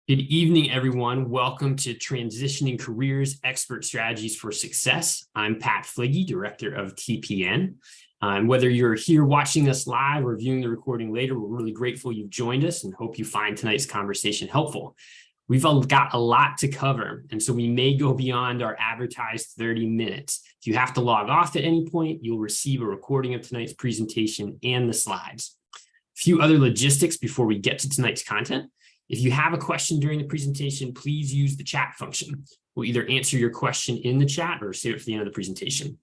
Good evening, everyone. Welcome to Transitioning Careers Expert Strategies for Success. I'm Pat Fligge, Director of TPN. Whether you're here watching us live or viewing the recording later, we're really grateful you've joined us and hope you find tonight's conversation helpful. We've got a lot to cover, and so we may go beyond our advertised 30 minutes. If you have to log off at any point, you'll receive a recording of tonight's presentation and the slides. A few other logistics before we get to tonight's content. If you have a question during the presentation, please use the chat function. We'll either answer your question in the chat or save it for the end of the presentation.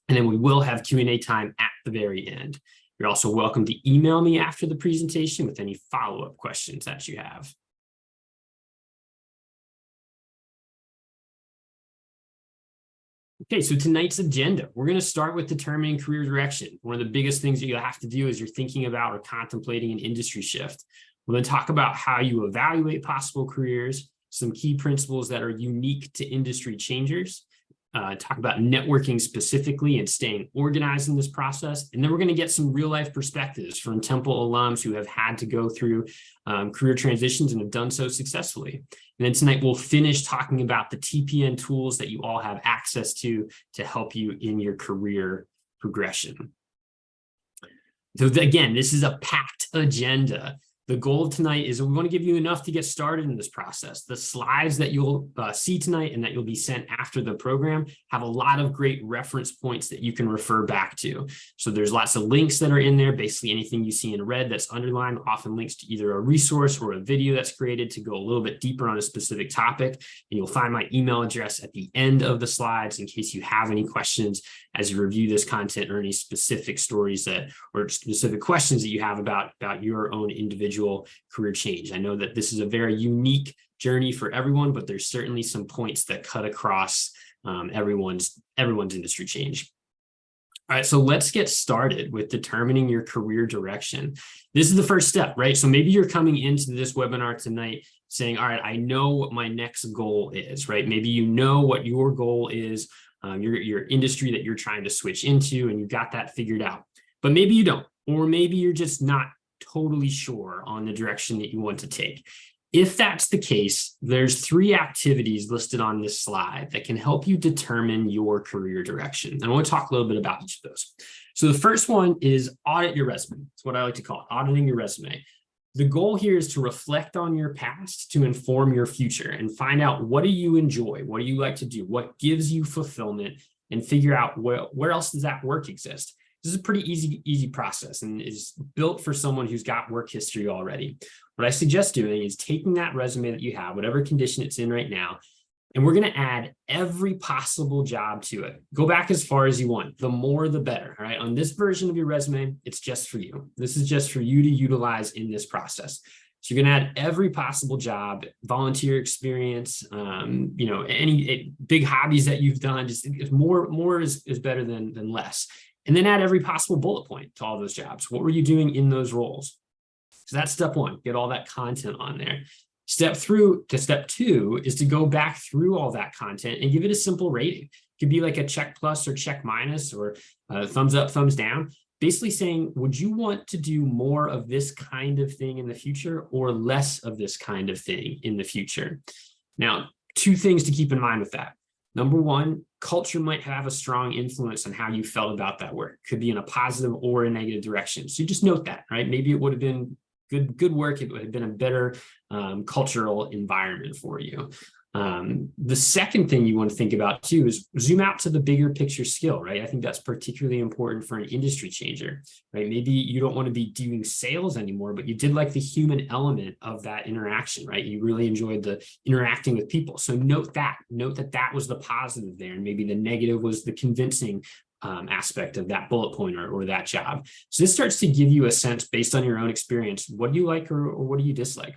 And then we will have Q&A time at the very end. You're also welcome to email me after the presentation with any follow-up questions that you have. Okay, so tonight's agenda, we're going to start with determining career direction. One of the biggest things that you'll have to do as you're thinking about or contemplating an industry shift. We'll then talk about how you evaluate possible careers, some key principles that are unique to industry changers, talk about networking specifically and staying organized in this process. And then we're going to get some real life perspectives from Temple alums who have had to go through career transitions and have done so successfully. And then tonight we'll finish talking about the TPN tools that you all have access to help you in your career progression. So again, this is a packed agenda. The goal tonight is we want to give you enough to get started in this process. The slides that you'll see tonight and that you'll be sent after the program have a lot of great reference points that you can refer back to. So there's lots of links that are in there. Basically anything you see in red that's underlined often links to either a resource or a video that's created to go a little bit deeper on a specific topic. And you'll find my email address at the end of the slides in case you have any questions as you review this content or any specific stories or specific questions that you have about your own individual career change. I know that this is a very unique journey for everyone, but there's certainly some points that cut across everyone's industry change. All right, so let's get started with determining your career direction. This is the first step, right? So maybe you're coming into this webinar tonight saying, all right, I know what my next goal is, right? Maybe you know what your goal is, your industry that you're trying to switch into, and you've got that figured out. But maybe you don't, or maybe you're just not totally sure on the direction that you want to take. If that's the case, there's 3 activities listed on this slide that can help you determine your career direction. And I want to talk a little bit about each of those. So the first one is audit your resume. It's what I like to call it, auditing your resume. The goal here is to reflect on your past to inform your future and find out, what do you enjoy? What do you like to do? What gives you fulfillment? And figure out where else does that work exist? This is a pretty easy process and is built for someone who's got work history already. What I suggest doing is taking that resume that you have, whatever condition it's in right now, and we're going to add every possible job to it. Go back as far as you want. The more, the better. All right. On this version of your resume, it's just for you. This is just for you to utilize in this process. So you're going to add every possible job, volunteer experience, any big hobbies that you've done. Just more is better than less. And then add every possible bullet point to all those jobs. What were you doing in those roles? So that's step 1, get all that content on there. Step 2 is to go back through all that content and give it a simple rating. It could be like a check plus or check minus or thumbs up, thumbs down. Basically saying, would you want to do more of this kind of thing in the future or less of this kind of thing in the future? Now, 2 things to keep in mind with that. Number 1, culture might have a strong influence on how you felt about that work. Could be in a positive or a negative direction. So you just note that, right? Maybe it would have been good work. It would have been a better cultural environment for you. The second thing you want to think about too is zoom out to the bigger picture skill, right? I think that's particularly important for an industry changer, right? Maybe you don't want to be doing sales anymore, but you did like the human element of that interaction, right? You really enjoyed the interacting with people. So note that was the positive there. And maybe the negative was the convincing aspect of that bullet point or that job. So this starts to give you a sense based on your own experience. What do you like or what do you dislike?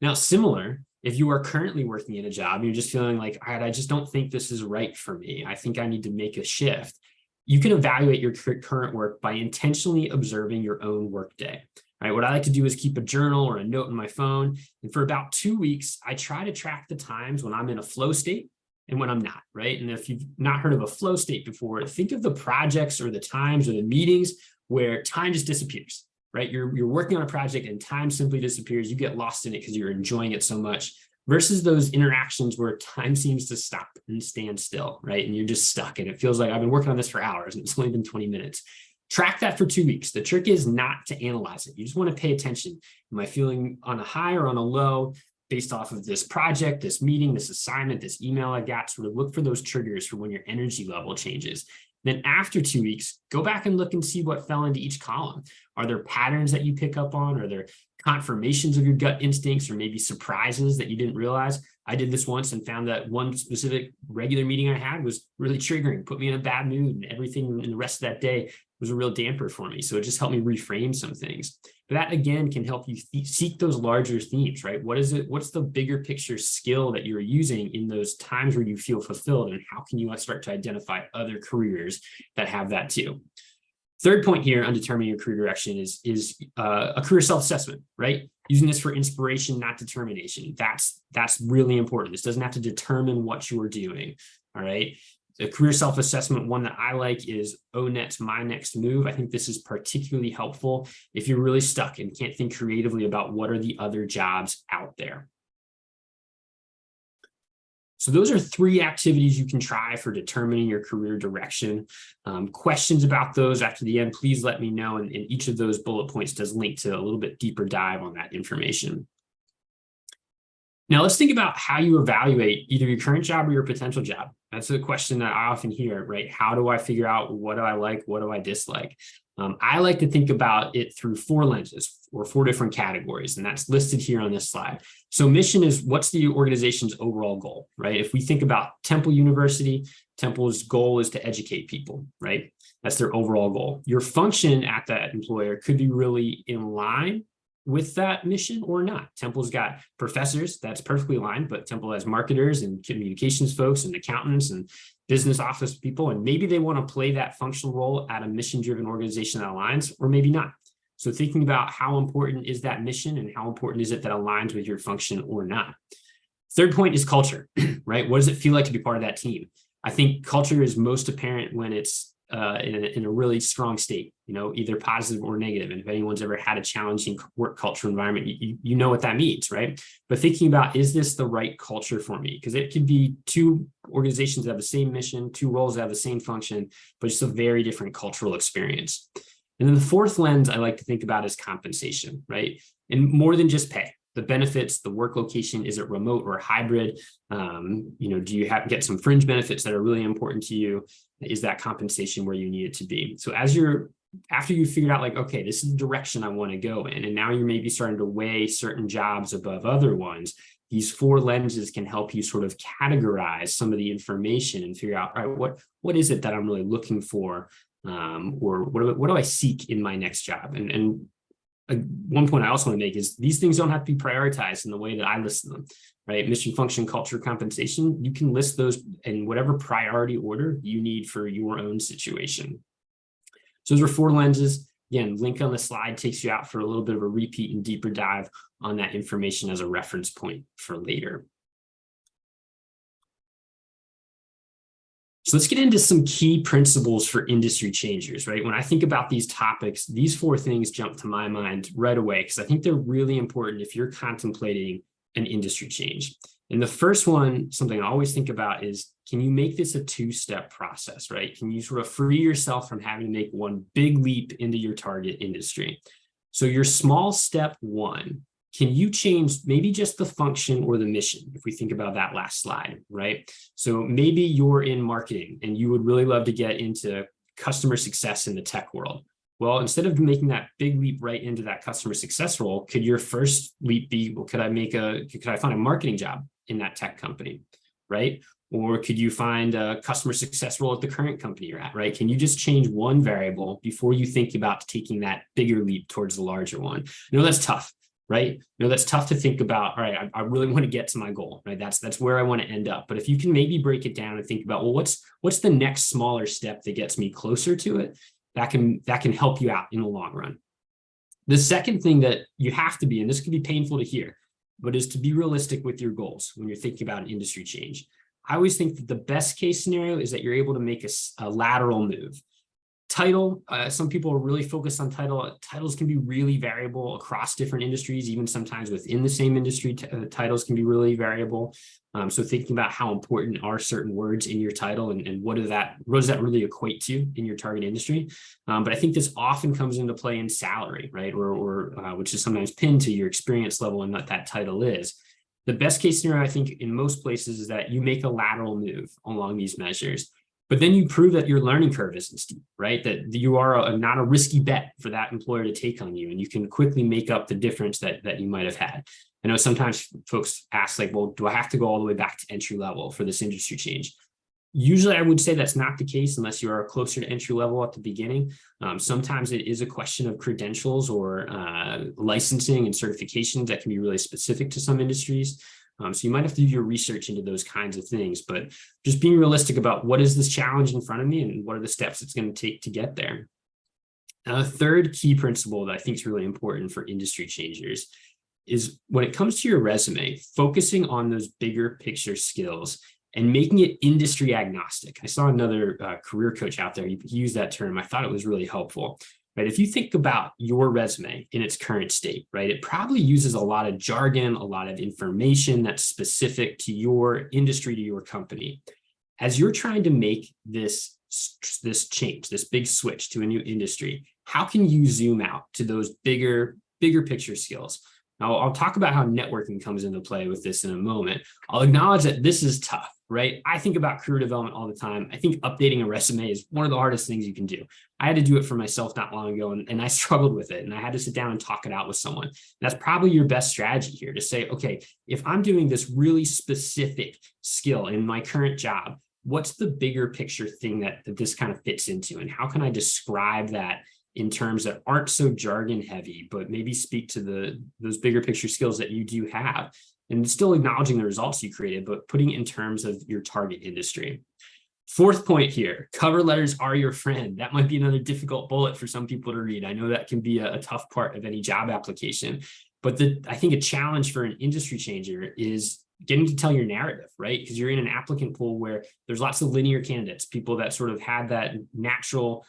Now, similar, if you are currently working in a job and you're just feeling like, all right, I just don't think this is right for me. I think I need to make a shift. You can evaluate your current work by intentionally observing your own workday. Right? What I like to do is keep a journal or a note in my phone. And for about 2 weeks, I try to track the times when I'm in a flow state and when I'm not, right? And if you've not heard of a flow state before, think of the projects or the times or the meetings where time just disappears. right? You're working on a project and time simply disappears. You get lost in it because you're enjoying it so much. versus those interactions where time seems to stop and stand still, right? And you're just stuck and it feels like I've been working on this for hours and it's only been 20 minutes. Track that for 2 weeks. The trick is not to analyze it. You just want to pay attention. Am I feeling on a high or on a low based off of this project, this meeting, this assignment, this email I got? Sort of look for those triggers for when your energy level changes. Then after 2 weeks, go back and look and see what fell into each column. Are there patterns that you pick up on? Are there confirmations of your gut instincts or maybe surprises that you didn't realize? I did this once and found that one specific regular meeting I had was really triggering, put me in a bad mood, and everything in the rest of that day was a real damper for me. So it just helped me reframe some things. But that again can help you seek those larger themes, right? What is it? What's the bigger picture skill that you're using in those times where you feel fulfilled? And how can you start to identify other careers that have that too? Third point here on determining your career direction is a career self-assessment, right? Using this for inspiration, not determination. That's really important. This doesn't have to determine what you are doing, all right? The career self-assessment one that I like is ONET's My Next Move. I think this is particularly helpful if you're really stuck and can't think creatively about what are the other jobs out there. So those are 3 activities you can try for determining your career direction. Questions about those after the end, please let me know. And each of those bullet points does link to a little bit deeper dive on that information. Now let's think about how you evaluate either your current job or your potential job. That's a question that I often hear, right? How do I figure out what do I like? What do I dislike? I like to think about it through 4 lenses or 4 different categories, and that's listed here on this slide. So mission is what's the organization's overall goal, right? If we think about Temple University, Temple's goal is to educate people, right? That's their overall goal. Your function at that employer could be really in line with that mission or not. Temple's got professors, that's perfectly aligned, but Temple has marketers and communications folks and accountants and business office people, and maybe they want to play that functional role at a mission-driven organization that aligns, or maybe not. So thinking about how important is that mission and how important is it that aligns with your function or not. Third point is culture, right? What does it feel like to be part of that team? I think culture is most apparent when it's in a really strong state, either positive or negative. And if anyone's ever had a challenging work culture environment, you know what that means, right? But thinking about, is this the right culture for me? Because it could be 2 organizations that have the same mission, 2 roles that have the same function, but just a very different cultural experience. And then the 4th lens I like to think about is compensation, right? And more than just pay. The benefits, the work location, is it remote or hybrid? Do you get some fringe benefits that are really important to you? Is that compensation where you need it to be? So after you figured out like, okay, this is the direction I want to go in, and now you're maybe starting to weigh certain jobs above other ones, these 4 lenses can help you sort of categorize some of the information and figure out, all right, what is it that I'm really looking for? Or what do I seek in my next job? And one point I also want to make is these things don't have to be prioritized in the way that I list them, right? Mission, function, culture, compensation. You can list those in whatever priority order you need for your own situation. So those are 4 lenses. Again, link on the slide takes you out for a little bit of a repeat and deeper dive on that information as a reference point for later. So let's get into some key principles for industry changers, right? When I think about these topics, these 4 things jump to my mind right away because I think they're really important if you're contemplating an industry change. And the first one, something I always think about is, can you make this a 2-step process, right? Can you sort of free yourself from having to make one big leap into your target industry? So your small step 1, can you change maybe just the function or the mission? If we think about that last slide, right? So maybe you're in marketing and you would really love to get into customer success in the tech world. Well, instead of making that big leap right into that customer success role, could your first leap be, well, could I find a marketing job in that tech company, right? Or could you find a customer success role at the current company you're at, right? Can you just change one variable before you think about taking that bigger leap towards the larger one? I know that's tough, right? That's tough to think about. All right, I really want to get to my goal, right? That's where I want to end up. But if you can maybe break it down and think about, well, what's the next smaller step that gets me closer to it? That can help you out in the long run. The second thing that you have to be, and this can be painful to hear, but is to be realistic with your goals when you're thinking about an industry change. I always think that the best case scenario is that you're able to make a lateral move. Title, some people are really focused on title. Titles can be really variable across different industries, even sometimes within the same industry, titles can be really variable. So thinking about how important are certain words in your title and what does that really equate to in your target industry. But I think this often comes into play in salary, right? Or which is sometimes pinned to your experience level and what that title is. The best case scenario, I think, in most places is that you make a lateral move along these measures. But then you prove that your learning curve isn't steep, right? That you are not a risky bet for that employer to take on you, and you can quickly make up the difference that you might have had. I know sometimes folks ask, like, well, do I have to go all the way back to entry level for this industry change? Usually I would say that's not the case unless you are closer to entry level at the beginning. Sometimes it is a question of credentials or licensing and certifications that can be really specific to some industries. So you might have to do your research into those kinds of things, but just being realistic about what is this challenge in front of me and what are the steps it's going to take to get there. Now, the third key principle that I think is really important for industry changers is when it comes to your resume, focusing on those bigger picture skills and making it industry agnostic. I saw another career coach out there, he used that term. I thought it was really helpful. Right? If you think about your resume in its current state, right, it probably uses a lot of jargon, a lot of information that's specific to your industry, to your company. As you're trying to make this change, this big switch to a new industry, how can you zoom out to those bigger picture skills? Now, I'll talk about how networking comes into play with this in a moment. I'll acknowledge that this is tough, right? I think about career development all the time. I think updating a resume is one of the hardest things you can do. I had to do it for myself not long ago, and I struggled with it, and I had to sit down and talk it out with someone. That's probably your best strategy here, to say, okay, if I'm doing this really specific skill in my current job, what's the bigger picture thing that this kind of fits into, and how can I describe that in terms that aren't so jargon heavy, but maybe speak to those bigger picture skills that you do have, and still acknowledging the results you created, but putting it in terms of your target industry. Fourth point here, cover letters are your friend. That might be another difficult bullet for some people to read. I know that can be a tough part of any job application, but I think a challenge for an industry changer is getting to tell your narrative, right? Because you're in an applicant pool where there's lots of linear candidates, people that sort of had that natural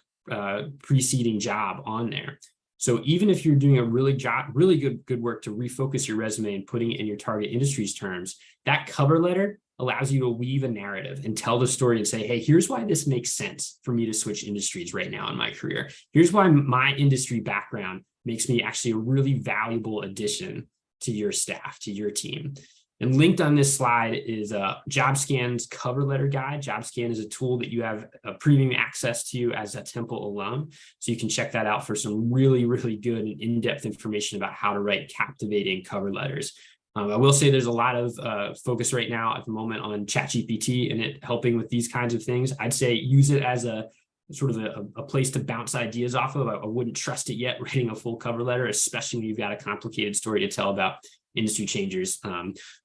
preceding job on there. So even if you're doing a really good work to refocus your resume and putting it in your target industry's terms, that cover letter allows you to weave a narrative and tell the story and say, hey, here's why this makes sense for me to switch industries right now in my career. Here's why my industry background makes me actually a really valuable addition to your staff, to your team. And linked on this slide is JobScan's cover letter guide. JobScan is a tool that you have premium access to as a Temple alum. So you can check that out for some really, really good and in-depth information about how to write captivating cover letters. I will say there's a lot of focus right now at the moment on ChatGPT and it helping with these kinds of things. I'd say use it as a sort of a place to bounce ideas off of. I wouldn't trust it yet writing a full cover letter, especially when you've got a complicated story to tell about industry changers.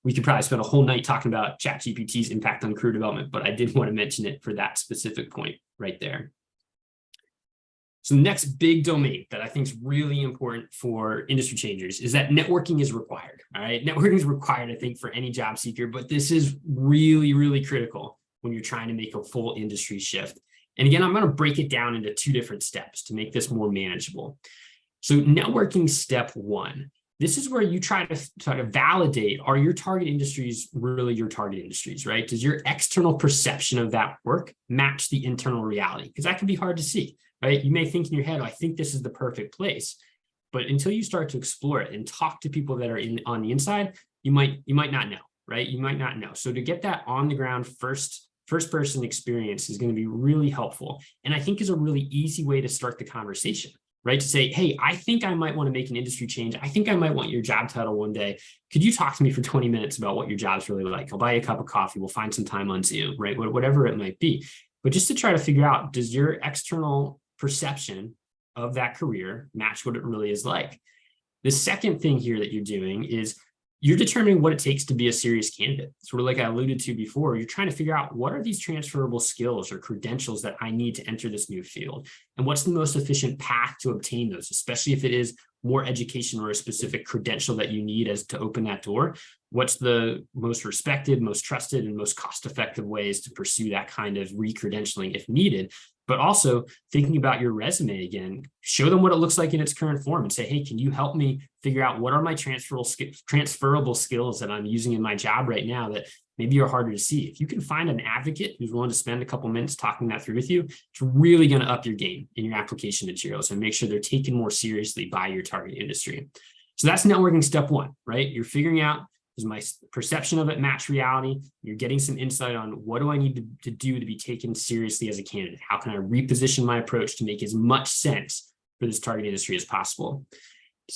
We could probably spend a whole night talking about ChatGPT's impact on career development, but I did want to mention it for that specific point right there. So the next big domain that I think is really important for industry changers is that networking is required. All right, networking is required, I think, for any job seeker, but this is really, really critical when you're trying to make a full industry shift. And again, I'm going to break it down into two different steps to make this more manageable. So networking step one. This is where you try to validate, are your target industries really your target industries, right? Does your external perception of that work match the internal reality? Because that can be hard to see, right? You may think in your head, oh, I think this is the perfect place. But until you start to explore it and talk to people that are on the inside, you might not know, right? You might not know. So to get that on the ground first person experience is going to be really helpful. And I think is a really easy way to start the conversation. Right? To say, hey, I think I might want to make an industry change. I think I might want your job title one day. Could you talk to me for 20 minutes about what your job's really like? I'll buy you a cup of coffee. We'll find some time on Zoom, right? Whatever it might be. But just to try to figure out, does your external perception of that career match what it really is like? The second thing here that you're doing is you're determining what it takes to be a serious candidate. Sort of like I alluded to before, you're trying to figure out what are these transferable skills or credentials that I need to enter this new field? And what's the most efficient path to obtain those, especially if it is more education or a specific credential that you need as to open that door? What's the most respected, most trusted, and most cost-effective ways to pursue that kind of re-credentialing if needed? but also thinking about your resume again, show them what it looks like in its current form and say, hey, can you help me figure out what are my transferable skills that I'm using in my job right now that maybe are harder to see? If you can find an advocate who's willing to spend a couple minutes talking that through with you, it's really going to up your game in your application materials and make sure they're taken more seriously by your target industry. So that's networking step one, right? You're figuring out, does my perception of it match reality? You're getting some insight on what do I need to do to be taken seriously as a candidate? How can I reposition my approach to make as much sense for this target industry as possible?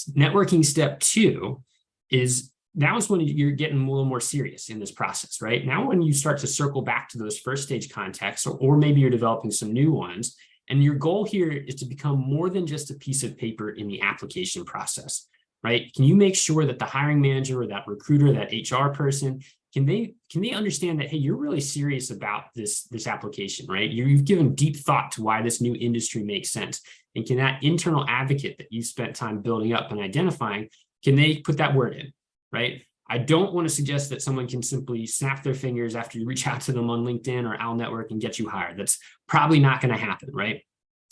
Networking step two is now is when you're getting a little more serious in this process, right? Now when you start to circle back to those first stage contacts, or maybe you're developing some new ones, and your goal here is to become more than just a piece of paper in the application process. Right? Can you make sure that the hiring manager or that recruiter, that HR person, can they understand that, hey, you're really serious about this application, right? You've given deep thought to why this new industry makes sense. And can that internal advocate that you spent time building up and identifying, can they put that word in, right? I don't want to suggest that someone can simply snap their fingers after you reach out to them on LinkedIn or Al Network and get you hired. That's probably not going to happen, right?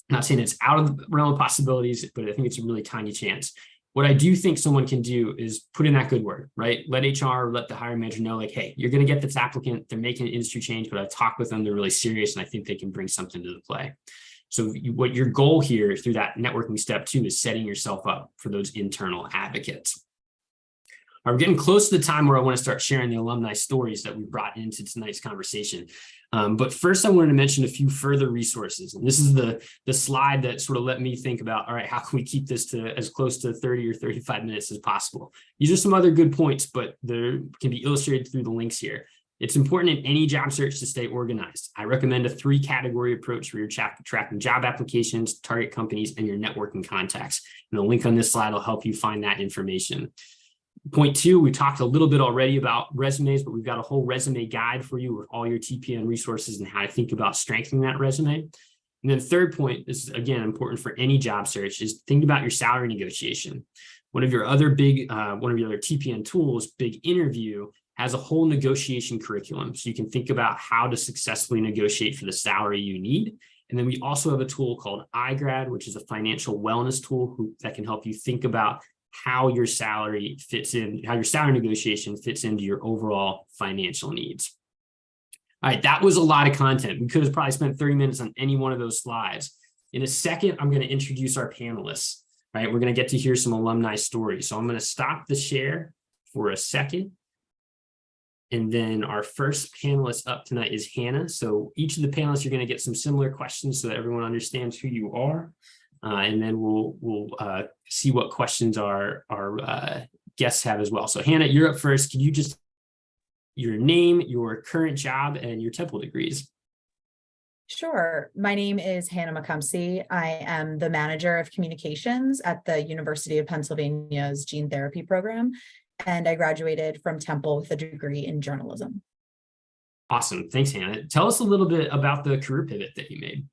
I'm not saying it's out of the realm of possibilities, but I think it's a really tiny chance. What I do think someone can do is put in that good word, right? Let HR, let the hiring manager know, like, hey, you're going to get this applicant. They're making an industry change, but I've talked with them. They're really serious, and I think they can bring something to the play. So what your goal here through that networking step two is setting yourself up for those internal advocates. We're getting close to the time where I want to start sharing the alumni stories that we brought into tonight's conversation. But first, I wanted to mention a few further resources. And this is the slide that sort of let me think about, all right, how can we keep this to as close to 30 or 35 minutes as possible? These are some other good points, but they can be illustrated through the links here. It's important in any job search to stay organized. I recommend a 3-category approach where you're tracking job applications, target companies, and your networking contacts. And the link on this slide will help you find that information. Point two, we talked a little bit already about resumes, but we've got a whole resume guide for you with all your TPN resources and how to think about strengthening that resume. And then third point, this is again important for any job search, is think about your salary negotiation. One of your other TPN tools, Big Interview, has a whole negotiation curriculum. So you can think about how to successfully negotiate for the salary you need. And then we also have a tool called iGrad, which is a financial wellness tool that can help you think about how your salary fits in, how your salary negotiation fits into your overall financial needs. All right, that was a lot of content. We could have probably spent 30 minutes on any one of those slides. In a second, I'm going to introduce our panelists, right? We're going to get to hear some alumni stories. So I'm going to stop the share for a second. And then our first panelist up tonight is Hannah. So each of the panelists, you're going to get some similar questions so that everyone understands who you are. And then we'll see what questions our guests have as well. So Hannah, you're up first. Can you just your name, your current job, and your Temple degrees? Sure. My name is Hannah McCumsey. I am the manager of communications at the University of Pennsylvania's gene therapy program, and I graduated from Temple with a degree in journalism. Awesome. Thanks, Hannah. Tell us a little bit about the career pivot that you made.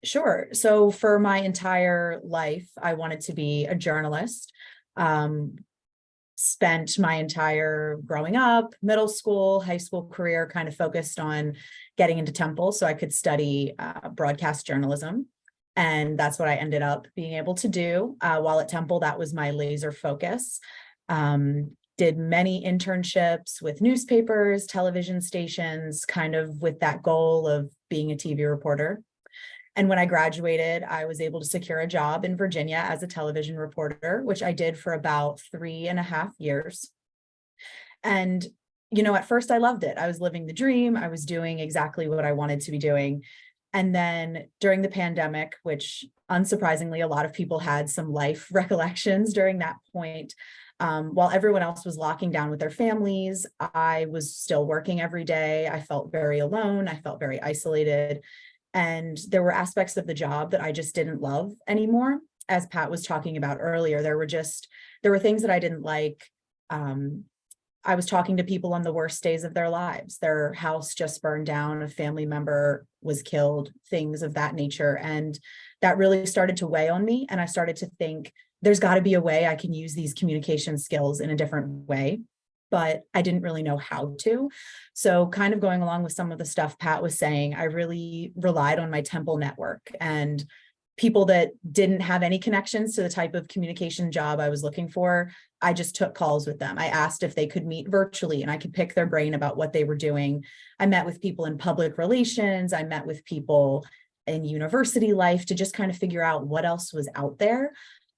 Sure. So for my entire life, I wanted to be a journalist. Spent my entire growing up, middle school, high school career kind of focused on getting into Temple so I could study broadcast journalism. And that's what I ended up being able to do. While at Temple, that was my laser focus. Did many internships with newspapers, television stations, kind of with that goal of being a TV reporter. And when I graduated, I was able to secure a job in Virginia as a television reporter, which I did for about 3.5 years. And, you know, at first I loved it. I was living the dream. I was doing exactly what I wanted to be doing. And then during the pandemic, which unsurprisingly, a lot of people had some life recollections during that point, while everyone else was locking down with their families, I was still working every day. I felt very alone. I felt very isolated. And there were aspects of the job that I just didn't love anymore. As Pat was talking about earlier, there were things that I didn't like. I was talking to people on the worst days of their lives. Their house just burned down, a family member was killed, things of that nature. And that really started to weigh on me. And I started to think, there's got to be a way I can use these communication skills in a different way. but I didn't really know how to. So kind of going along with some of the stuff Pat was saying, I really relied on my Temple network and people that didn't have any connections to the type of communication job I was looking for. I just took calls with them. I asked if they could meet virtually and I could pick their brain about what they were doing. I met with people in public relations. I met with people in university life to just kind of figure out what else was out there.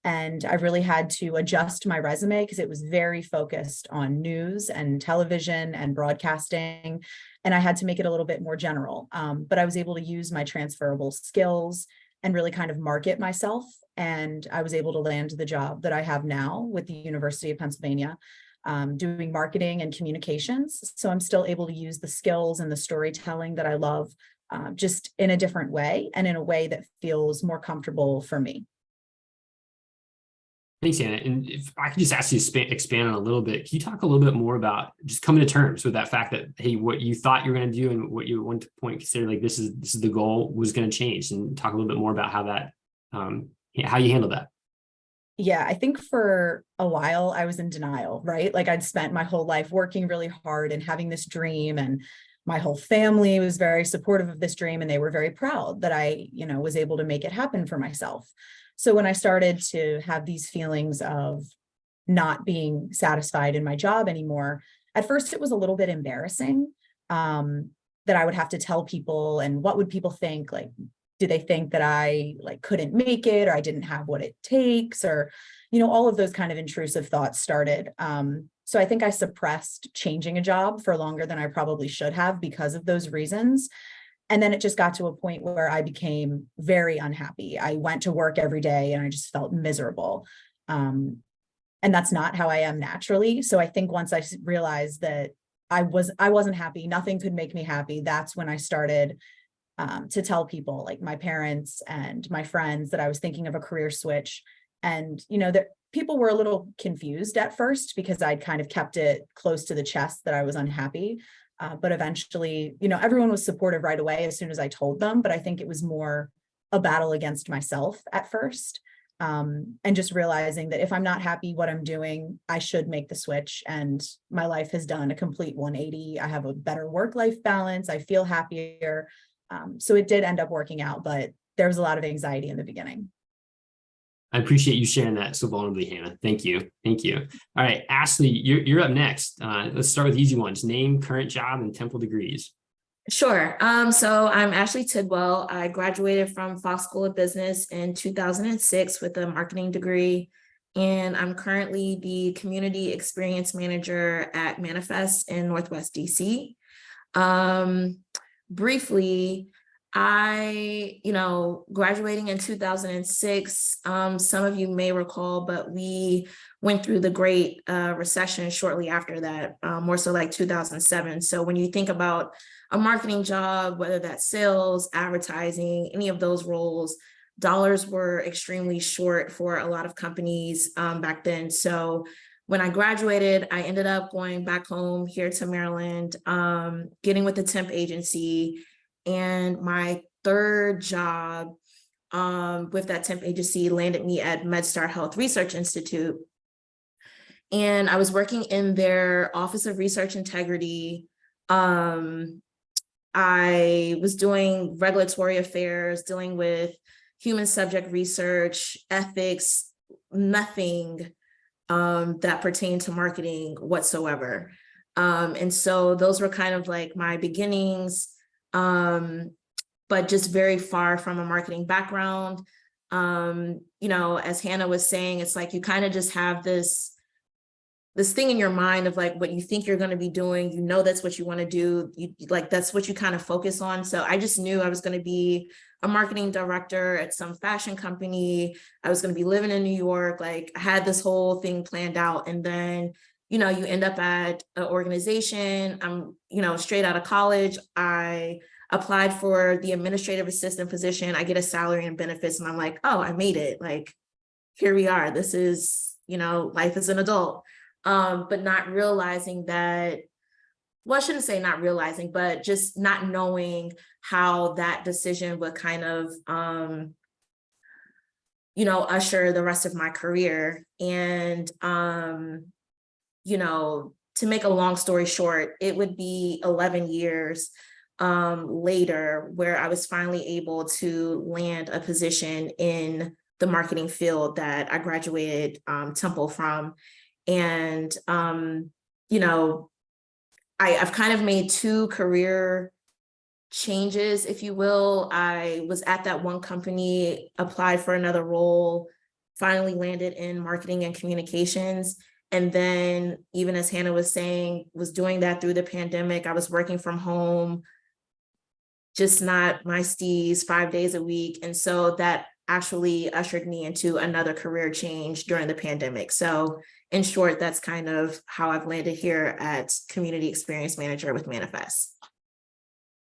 And I really had to adjust my resume because it was very focused on news and television and broadcasting. And I had to make it a little bit more general. But I was able to use my transferable skills and really kind of market myself. And I was able to land the job that I have now with the University of Pennsylvania, doing marketing and communications. So I'm still able to use the skills and the storytelling that I love, just in a different way and in a way that feels more comfortable for me. Thanks, Anna. And if I could just ask you to expand on a little bit, can you talk a little bit more about just coming to terms with that fact that, hey, what you thought you were going to do and what you at one point considered like this is the goal was going to change, and talk a little bit more about how that, how you handle that. Yeah, I think for a while I was in denial, right? Like I'd spent my whole life working really hard and having this dream, and my whole family was very supportive of this dream, and they were very proud that I, was able to make it happen for myself. So when I started to have these feelings of not being satisfied in my job anymore, at first it was a little bit embarrassing, that I would have to tell people, and what would people think? Like, do they think that I couldn't make it, or I didn't have what it takes, or, all of those kind of intrusive thoughts started. So I think I suppressed changing a job for longer than I probably should have because of those reasons. And then it just got to a point where I became very unhappy. I went to work every day and I just felt miserable. And that's not how I am naturally. So I think once I realized that I wasn't happy, nothing could make me happy, that's when I started to tell people, like my parents and my friends, that I was thinking of a career switch. And, that people were a little confused at first because I'd kind of kept it close to the chest that I was unhappy. But eventually, everyone was supportive right away as soon as I told them. But I think it was more a battle against myself at first. And just realizing that if I'm not happy what I'm doing, I should make the switch. And my life has done a complete 180. I have a better work-life balance. I feel happier. So it did end up working out, but there was a lot of anxiety in the beginning. I appreciate you sharing that so vulnerably, Hannah. Thank you. Thank you. All right, Ashley, you're up next. Let's start with easy ones. Name, current job, and Temple degrees. Sure. So I'm Ashley Tidwell. I graduated from Fox School of Business in 2006 with a marketing degree, and I'm currently the Community Experience Manager at Manifest in Northwest DC. Briefly, I, graduating in 2006, some of you may recall, but we went through the Great Recession shortly after that, more so like 2007. So when you think about a marketing job, whether that's sales, advertising, any of those roles, dollars were extremely short for a lot of companies back then. So when I graduated, I ended up going back home here to Maryland, getting with the temp agency. And my third job with that temp agency landed me at MedStar Health Research Institute. And I was working in their Office of Research Integrity. I was doing regulatory affairs, dealing with human subject research, ethics, nothing that pertained to marketing whatsoever. And so those were kind of like my beginnings. But just very far from a marketing background. As Hannah was saying, it's like you kind of just have this thing in your mind of like what you think you're going to be doing, that's what you want to do. That's what you kind of focus on. So I just knew I was going to be a marketing director at some fashion company. I was going to be living in New York. Like I had this whole thing planned out. And then, you end up at an organization. I'm, straight out of college. I applied for the administrative assistant position. I get a salary and benefits, and I'm like, oh, I made it. Like, here we are. This is, life as an adult. But not realizing that, well, I shouldn't say not realizing, but just not knowing how that decision would kind of, usher the rest of my career. And, to make a long story short, it would be 11 years later where I was finally able to land a position in the marketing field that I graduated Temple from. And, you know, I've kind of made two career changes, if you will. I was at that one company, applied for another role, finally landed in marketing and communications. And then, even as Hannah was saying, was doing that through the pandemic. I was working from home, just not my steez, 5 days a week. And so that actually ushered me into another career change during the pandemic. So in short, that's kind of how I've landed here at Community Experience Manager with Manifest.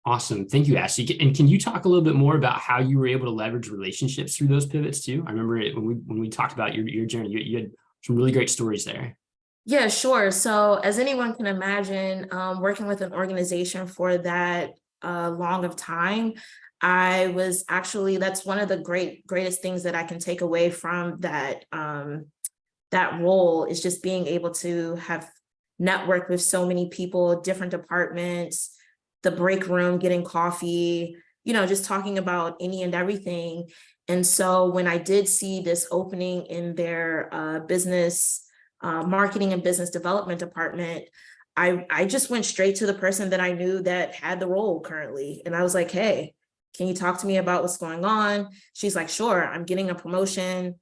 Awesome. Thank you, Ashley. And can you talk a little bit more about how you were able to leverage relationships through those pivots too? I remember it when we talked about your journey, you had some really great stories there. Yeah, sure. So as anyone can imagine, working with an organization for that long of time, I was actually, that's one of the greatest things that I can take away from that, that role, is just being able to have networked with so many people, different departments, the break room, getting coffee, you know, just talking about any and everything. And so when I did see this opening in their business marketing and business development department, I just went straight to the person that I knew that had the role currently. And I was like, hey, can you talk to me about what's going on? She's like, sure, I'm getting a promotion.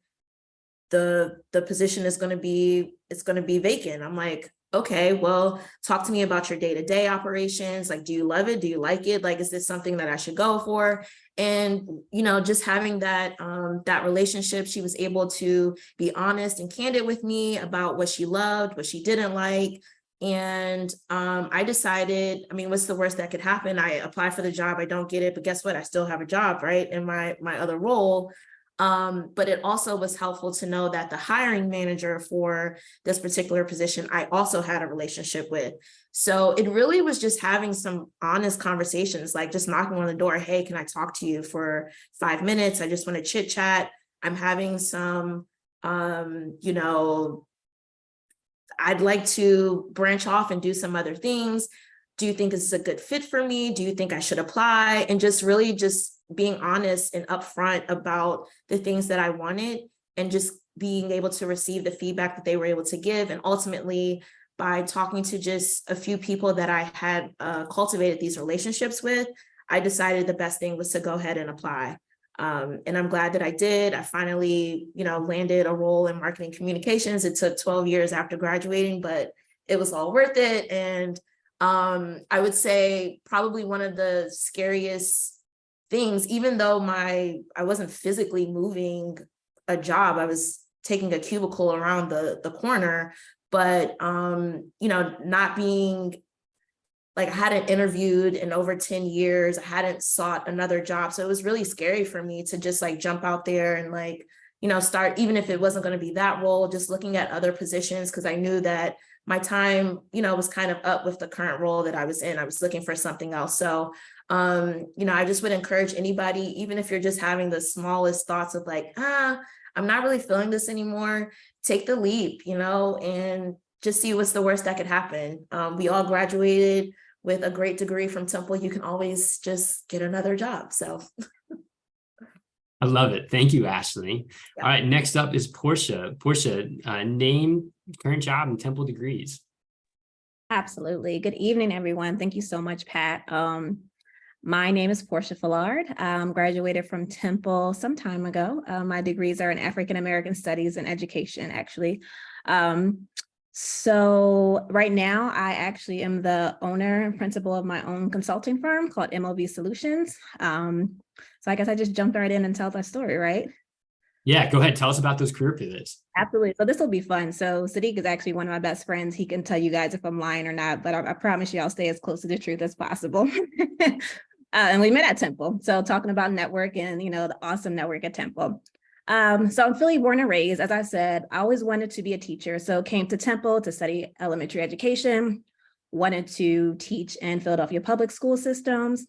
The position is going to be vacant. I'm like, okay, well, talk to me about your day-to-day operations. Like, do you love it? Do you like it? Like, is this something that I should go for? And, you know, just having that, that relationship, she was able to be honest and candid with me about what she loved, what she didn't like. And I decided, I mean, what's the worst that could happen? I apply for the job, I don't get it, but guess what? I still have a job, right? In my other role. But it also was helpful to know that the hiring manager for this particular position, I also had a relationship with. So it really was just having some honest conversations, like just knocking on the door. Hey, can I talk to you for 5 minutes? I just want to chit chat. I'm having some, you know, I'd like to branch off and do some other things. Do you think this is a good fit for me? Do you think I should apply? And just really just being honest and upfront about the things that I wanted, and just being able to receive the feedback that they were able to give. And ultimately, by talking to just a few people that I had cultivated these relationships with, I decided the best thing was to go ahead and apply. And I'm glad that I did. I finally, you know, landed a role in marketing communications. It took 12 years after graduating, but it was all worth it. And I would say probably one of the scariest things, even though I wasn't physically moving a job, I was taking a cubicle around the corner, but you know, not being like, I hadn't interviewed in over 10 years, I hadn't sought another job. So it was really scary for me to just like jump out there and like, you know, start, even if it wasn't going to be that role, just looking at other positions, because I knew that my time, you know, was kind of up with the current role that I was in. I was looking for something else. So, you know, I just would encourage anybody, even if you're just having the smallest thoughts of like, I'm not really feeling this anymore, take the leap, you know, and just see what's the worst that could happen. We all graduated with a great degree from Temple. You can always just get another job. So I love it. Thank you, Ashley. Yeah. All right, next up is Portia. Portia, name, current job, and Temple degrees. Absolutely. Good evening, everyone. Thank you so much, Pat. My name is Portia Fillard. Graduated from Temple some time ago. My degrees are in African American Studies and Education, actually. So right now, I actually am the owner and principal of my own consulting firm called MOV Solutions. So I guess I just jumped right in and tell that story, right? Yeah, go ahead. Tell us about those career pivots. Absolutely. So this will be fun. So Sadiq is actually one of my best friends. He can tell you guys if I'm lying or not, but I promise you I'll stay as close to the truth as possible. And we met at Temple. So talking about network and, you know, the awesome network at Temple. So I'm Philly born and raised. As I said, I always wanted to be a teacher. So came to Temple to study elementary education, wanted to teach in Philadelphia public school systems.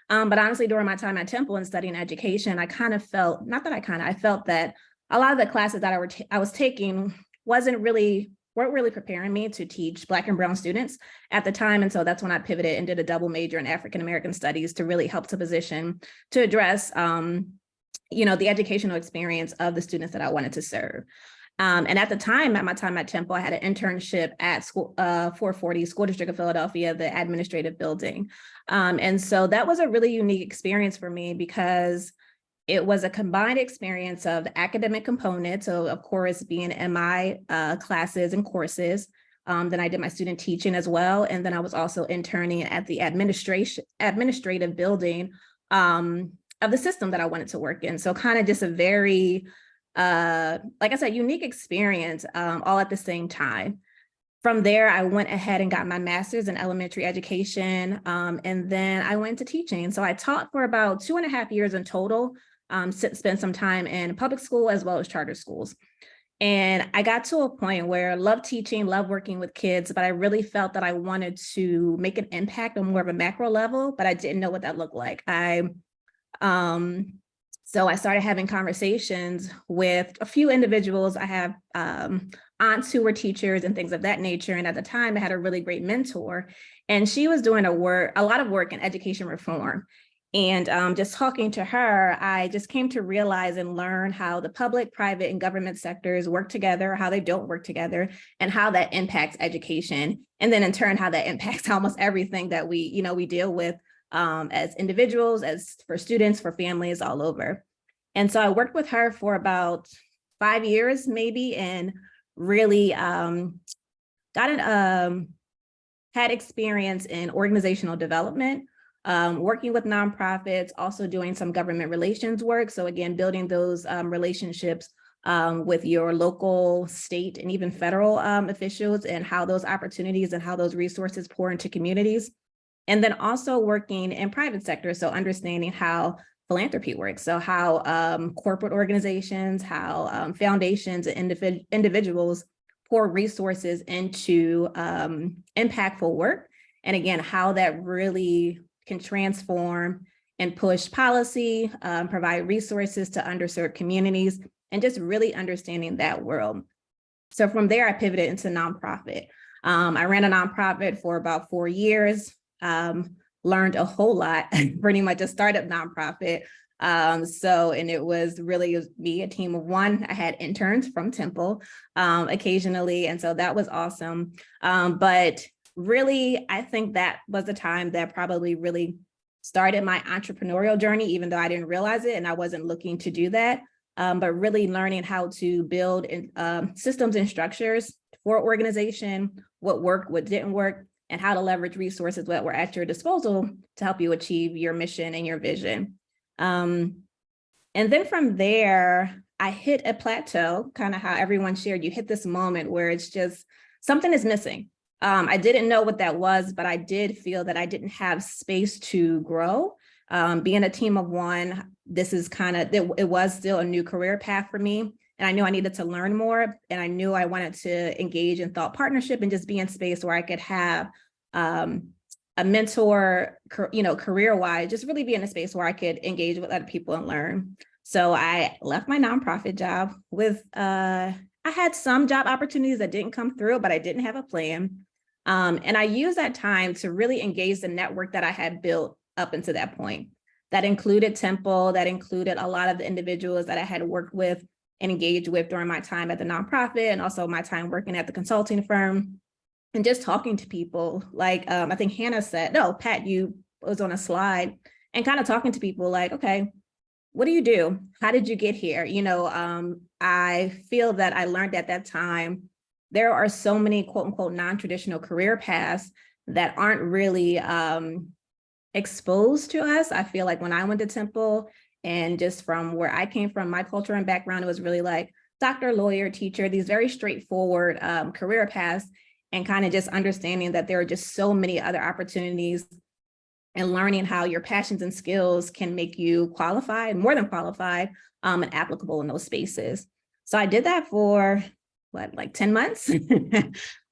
But honestly, during my time at Temple and studying education, I kind of felt, I felt that a lot of the classes that I was taking wasn't really weren't really preparing me to teach Black and Brown students at the time. And so that's when I pivoted and did a double major in African American studies to really help to position to address, the educational experience of the students that I wanted to serve. And at the time, at my time at Temple, I had an internship at school, 440 School District of Philadelphia, the administrative building. And so that was a really unique experience for me because it was a combined experience of the academic component. So of course, being in my classes and courses, then I did my student teaching as well. And then I was also interning at the administrative building of the system that I wanted to work in. So kind of just a very, like I said, unique experience all at the same time. From there, I went ahead and got my master's in elementary education. And then I went to teaching. So I taught for about 2.5 years in total, spent some time in public school as well as charter schools. And I got to a point where I loved teaching, loved working with kids, but I really felt that I wanted to make an impact on more of a macro level, but I didn't know what that looked like. So I started having conversations with a few individuals. I have aunts who were teachers and things of that nature. And at the time I had a really great mentor, and she was doing a lot of work in education reform. And just talking to her, I just came to realize and learn how the public, private, and government sectors work together, how they don't work together, and how that impacts education. And then in turn, how that impacts almost everything that we deal with as individuals, as for students, for families all over. And so I worked with her for about 5 years, maybe, and really had experience in organizational development, working with nonprofits, also doing some government relations work. So again, building those relationships with your local, state, and even federal officials, and how those opportunities and how those resources pour into communities. And then also working in private sector, so understanding how philanthropy works, so how corporate organizations, how foundations and individuals pour resources into impactful work. And again, how that really can transform and push policy, provide resources to underserved communities, and just really understanding that world. So from there, I pivoted into nonprofit. I ran a nonprofit for about 4 years. Learned a whole lot, pretty much a startup nonprofit. And it was me, a team of one. I had interns from Temple occasionally. And so that was awesome. But really, I think that was the time that probably really started my entrepreneurial journey, even though I didn't realize it and I wasn't looking to do that. But really learning how to build systems and structures for organization, what worked, what didn't work, and how to leverage resources that were at your disposal to help you achieve your mission and your vision. And then from there, I hit a plateau, kind of how everyone shared, you hit this moment where it's just something is missing. I didn't know what that was, but I did feel that I didn't have space to grow. Being a team of one, it was still a new career path for me. And I knew I needed to learn more, and I knew I wanted to engage in thought partnership and just be in space where I could have a mentor, career-wise, just really be in a space where I could engage with other people and learn. So I left my nonprofit job with, I had some job opportunities that didn't come through, but I didn't have a plan. And I used that time to really engage the network that I had built up until that point. That included Temple, that included a lot of the individuals that I had worked with and engaged with during my time at the nonprofit, and also my time working at the consulting firm, and just talking to people. Like I think Hannah said, no, Pat, you was on a slide, and kind of talking to people like, okay, what do you do? How did you get here? I feel that I learned at that time, there are so many quote unquote non-traditional career paths that aren't really exposed to us. I feel like when I went to Temple, and just from where I came from, my culture and background, it was really like doctor, lawyer, teacher, these very straightforward career paths, and kind of just understanding that there are just so many other opportunities, and learning how your passions and skills can make you qualified, more than qualified, and applicable in those spaces. So I did that for 10 months.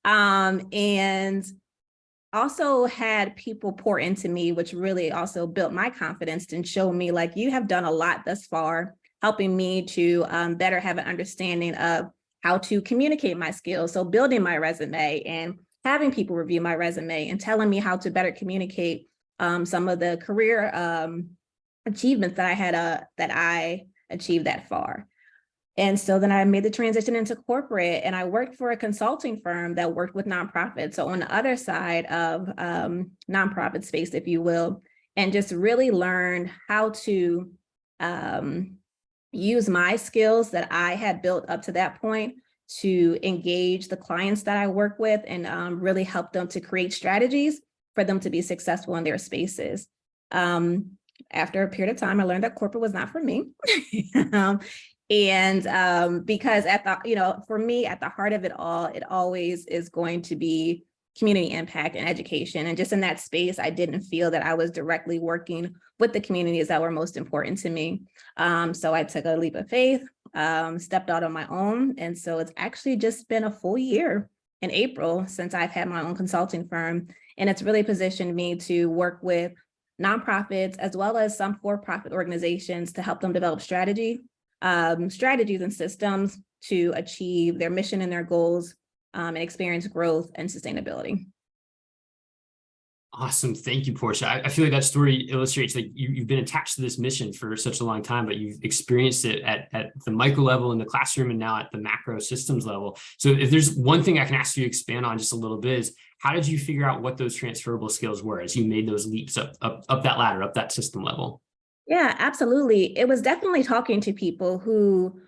And also had people pour into me, which really also built my confidence and showed me like, you have done a lot thus far, helping me to better have an understanding of how to communicate my skills. So building my resume and having people review my resume and telling me how to better communicate some of the career achievements that I achieved that far. And so then I made the transition into corporate, and I worked for a consulting firm that worked with nonprofits. So on the other side of nonprofit space, if you will, and just really learned how to use my skills that I had built up to that point to engage the clients that I work with and really help them to create strategies for them to be successful in their spaces. After a period of time, I learned that corporate was not for me. Because for me, at the heart of it all, it always is going to be community impact and education. And just in that space, I didn't feel that I was directly working with the communities that were most important to me. So I took a leap of faith, stepped out on my own. And so it's actually just been a full year in April since I've had my own consulting firm. And it's really positioned me to work with nonprofits as well as some for-profit organizations to help them develop strategies and systems to achieve their mission and their goals and experience growth and sustainability. Awesome. Thank you, Portia. I feel like that story illustrates like you've been attached to this mission for such a long time, but you've experienced it at the micro level in the classroom and now at the macro systems level. So if there's one thing I can ask you to expand on just a little bit is how did you figure out what those transferable skills were as you made those leaps up that ladder, up that system level? Yeah, absolutely. It was definitely talking to people who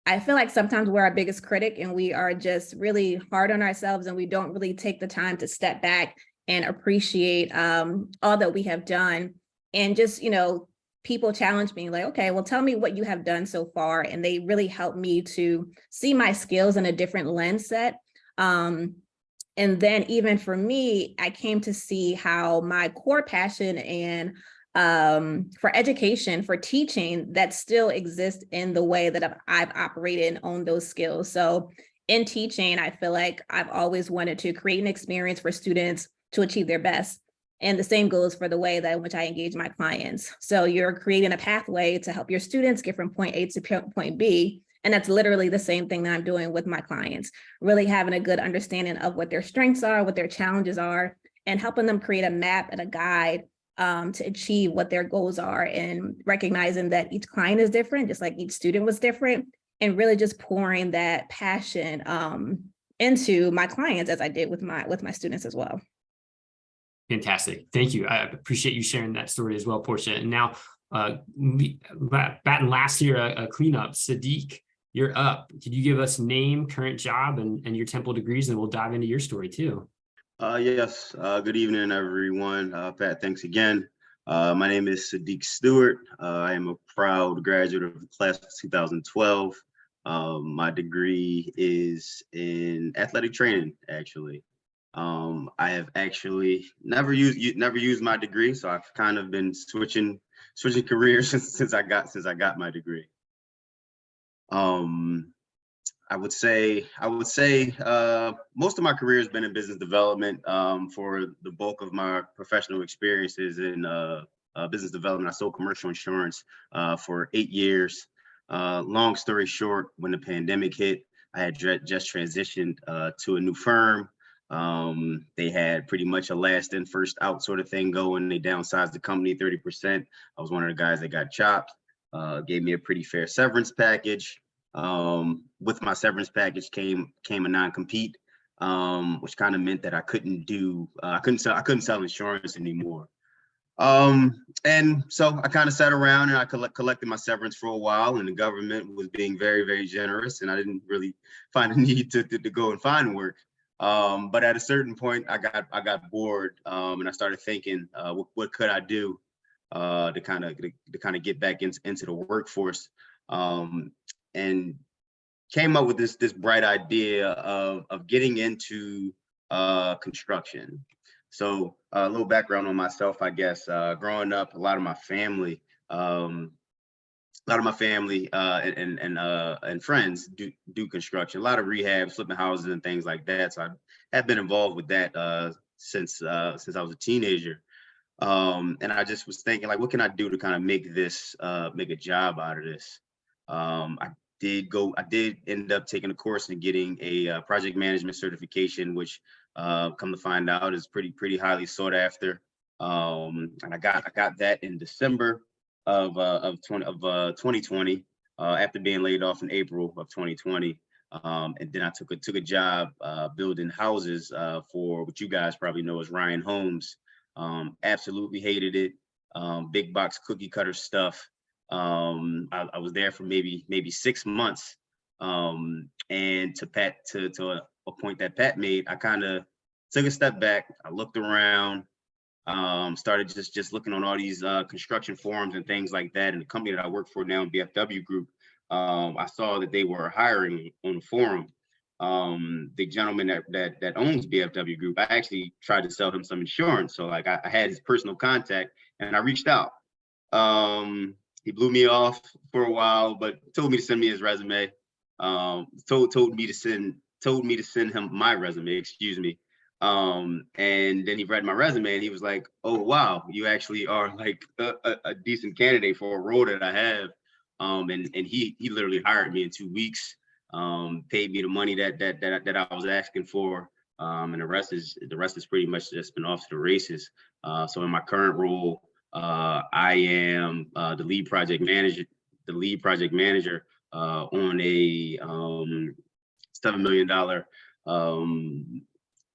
I feel like sometimes we're our biggest critic and we are just really hard on ourselves and we don't really take the time to step back and appreciate all that we have done. And just, people challenge me like, okay, well, tell me what you have done so far. And they really help me to see my skills in a different lens set. And then even for me, I came to see how my core passion and for education, for teaching, that still exists in the way that I've operated and owned those skills. So in teaching, I feel like I've always wanted to create an experience for students to achieve their best. And the same goes for the way that in which I engage my clients. So you're creating a pathway to help your students get from point A to point B. And that's literally the same thing that I'm doing with my clients, really having a good understanding of what their strengths are, what their challenges are, and helping them create a map and a guide to achieve what their goals are, and recognizing that each client is different, just like each student was different, and really just pouring that passion into my clients as I did with my students as well. Fantastic. Thank you. I appreciate you sharing that story as well, Portia. And now, batting last year, a cleanup, Sadiq, you're up. Could you give us name, current job, and your Temple degrees, and we'll dive into your story too. Yes. Good evening, everyone. Pat, thanks again. My name is Sadiq Stewart. I am a proud graduate of the class of 2012. My degree is in athletic training, actually. I have actually never used my degree, so I've kind of been switching careers since I got my degree. I would say most of my career has been in business development. For the bulk of my professional experiences in business development, I sold commercial insurance for 8 years. Long story short, when the pandemic hit, I had just transitioned to a new firm. They had pretty much a last in, first out sort of thing going. They downsized the company 30%. I was one of the guys that got chopped. Gave me a pretty fair severance package. With my severance package came a non-compete, which kind of meant that I couldn't sell insurance anymore. And so I kind of sat around and I collected my severance for a while, and the government was being very, very generous, and I didn't really find a need to go and find work. But at a certain point, I got bored, and I started thinking, what could I do to kind of get back into the workforce, and came up with this bright idea of getting into construction. So a little background on myself, I guess. Growing up, a lot of my family and friends do construction, a lot of rehab, flipping houses and things like that. So I have been involved with that since I was a teenager. And I just was thinking, like, what can I do to kind of make a job out of this? I did end up taking a course and getting a project management certification, which come to find out is pretty highly sought after. And I got that in December of 2020, after being laid off in April of 2020. And then I took a job building houses for what you guys probably know as Ryan Homes. Absolutely hated it. Big box cookie cutter stuff. I was there for maybe 6 months. And to a point that Pat made, I kind of took a step back. I looked around, started just looking on all these construction forums and things like that. And the company that I work for now, BFW Group, I saw that they were hiring on the forum. The gentleman that owns BFW Group, I actually tried to sell him some insurance. So like I had his personal contact and I reached out. He blew me off for a while, but told me to send me his resume. Told me to send him my resume, excuse me. And then he read my resume and he was like, "Oh wow, you actually are like a decent candidate for a role that I have." And he literally hired me in 2 weeks. Paid me the money that I was asking for. And the rest is pretty much just been off to the races. So in my current role, I am the lead project manager on a $7 million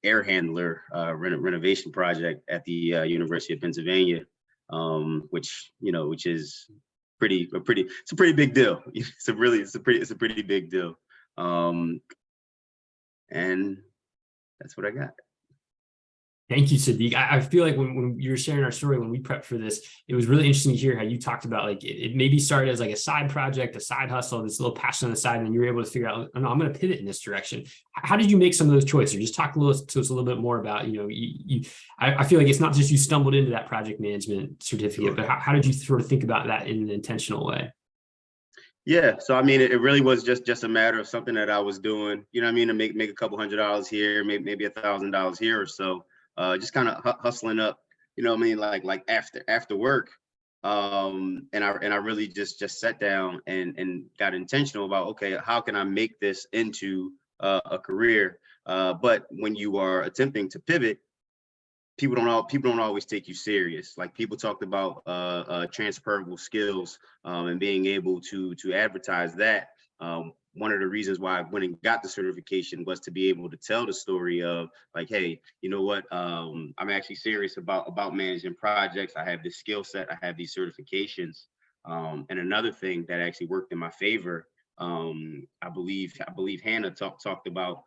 air handler renovation project at the University of Pennsylvania, which is it's a pretty big deal. It's a pretty big deal. And that's what I got. Thank you, Sadiq. I feel like when you were sharing our story, when we prepped for this, it was really interesting to hear how you talked about like it maybe started as like a side project, a side hustle, this little passion on the side, and then you were able to figure out, oh, no, I'm going to pivot in this direction. How did you make some of those choices? Just talk to us a little bit more about, I feel like it's not just you stumbled into that project management certificate, but how did you sort of think about that in an intentional way? Yeah, so I mean, it really was just a matter of something that I was doing, to make a couple $100 here, maybe $1,000 here or so. Just kind of hustling up, like after work. And I really just sat down and got intentional about, okay, how can I make this into a career? But when you are attempting to pivot, people don't always take you serious. Like people talked about transferable skills and being able to advertise that. One of the reasons why I went and got the certification was to be able to tell the story of like, hey, you know what? I'm actually serious about managing projects. I have this skill set. I have these certifications. And another thing that actually worked in my favor, I believe Hannah talked about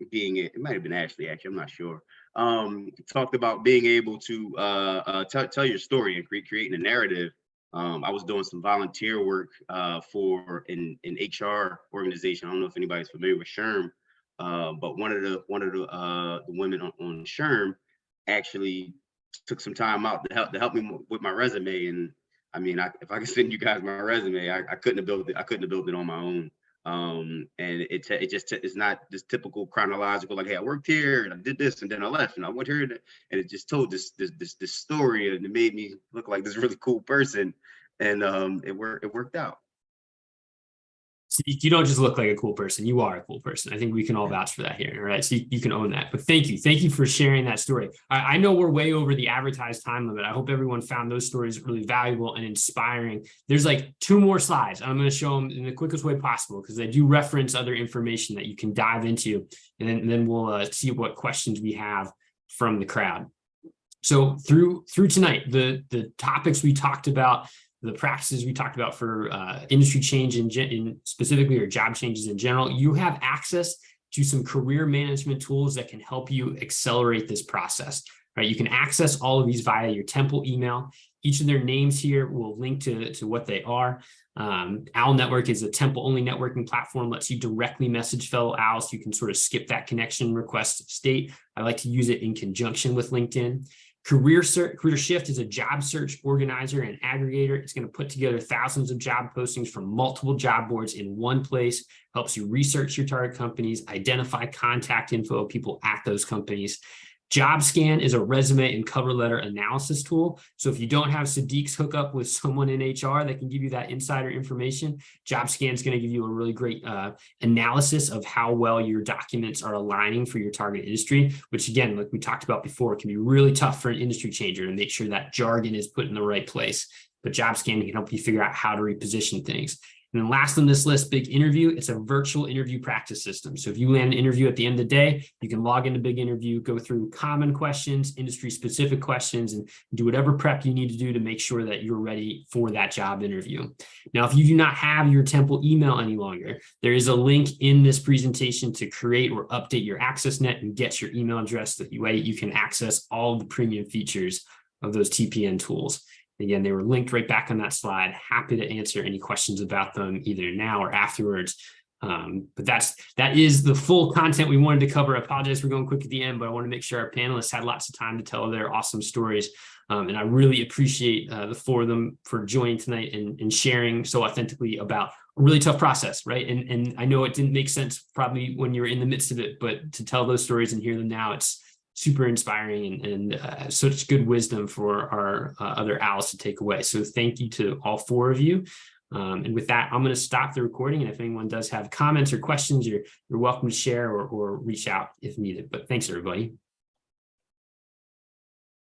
it might have been Ashley, actually, I'm not sure. Talked about being able to tell your story and creating a narrative. I was doing some volunteer work for an HR organization. I don't know if anybody's familiar with SHRM, but one of the women on SHRM actually took some time out to help me with my resume. And I mean, if I could send you guys my resume, I couldn't have built it. I couldn't have built it on my own. And it's not this typical chronological, like, hey, I worked here and I did this and then I left and I went here and it just told this story and it made me look like this really cool person. And it worked out. See, you don't just look like a cool person, you are a cool person. I think we can all vouch for that here. All right. So you can own that. But thank you for sharing that story. I know we're way over the advertised time limit. I hope everyone found those stories really valuable and inspiring. There's like 2 more slides. I'm going to show them in the quickest way possible because I do reference other information that you can dive into. And then we'll see what questions we have from the crowd. So through tonight, the topics we talked about, the practices we talked about for industry change in specifically or job changes in general, you have access to some career management tools that can help you accelerate this process, right? You can access all of these via your Temple email. Each of their names here will link to what they are. Owl Network is a Temple-only networking platform, lets you directly message fellow owls. You can sort of skip that connection request state. I like to use it in conjunction with LinkedIn. Career Shift is a job search organizer and aggregator. It's going to put together thousands of job postings from multiple job boards in one place, helps you research your target companies, identify contact info of people at those companies. JobScan is a resume and cover letter analysis tool. So if you don't have Sadiq's hookup with someone in HR that can give you that insider information, JobScan is going to give you a really great analysis of how well your documents are aligning for your target industry, which again, like we talked about before, can be really tough for an industry changer to make sure that jargon is put in the right place. But JobScan can help you figure out how to reposition things. And then last on this list, Big Interview. It's a virtual interview practice system. So if you land an interview at the end of the day, you can log into Big Interview, go through common questions, industry specific questions, and do whatever prep you need to do to make sure that you're ready for that job interview. Now, if you do not have your Temple email any longer, there is a link in this presentation to create or update your AccessNet and get your email address. That way you can access all the premium features of those TPN tools. Again, they were linked right back on that slide. Happy to answer any questions about them either now or afterwards. But that is the full content we wanted to cover. I apologize for going quick at the end, but I want to make sure our panelists had lots of time to tell their awesome stories. And I really appreciate the four of them for joining tonight and sharing so authentically about a really tough process, right? And I know it didn't make sense probably when you were in the midst of it, but to tell those stories and hear them now, it's super inspiring and such good wisdom for our other owls to take away. So thank you to all four of you. And with that, I'm going to stop the recording. And if anyone does have comments or questions, you're welcome to share or reach out if needed. But thanks, everybody.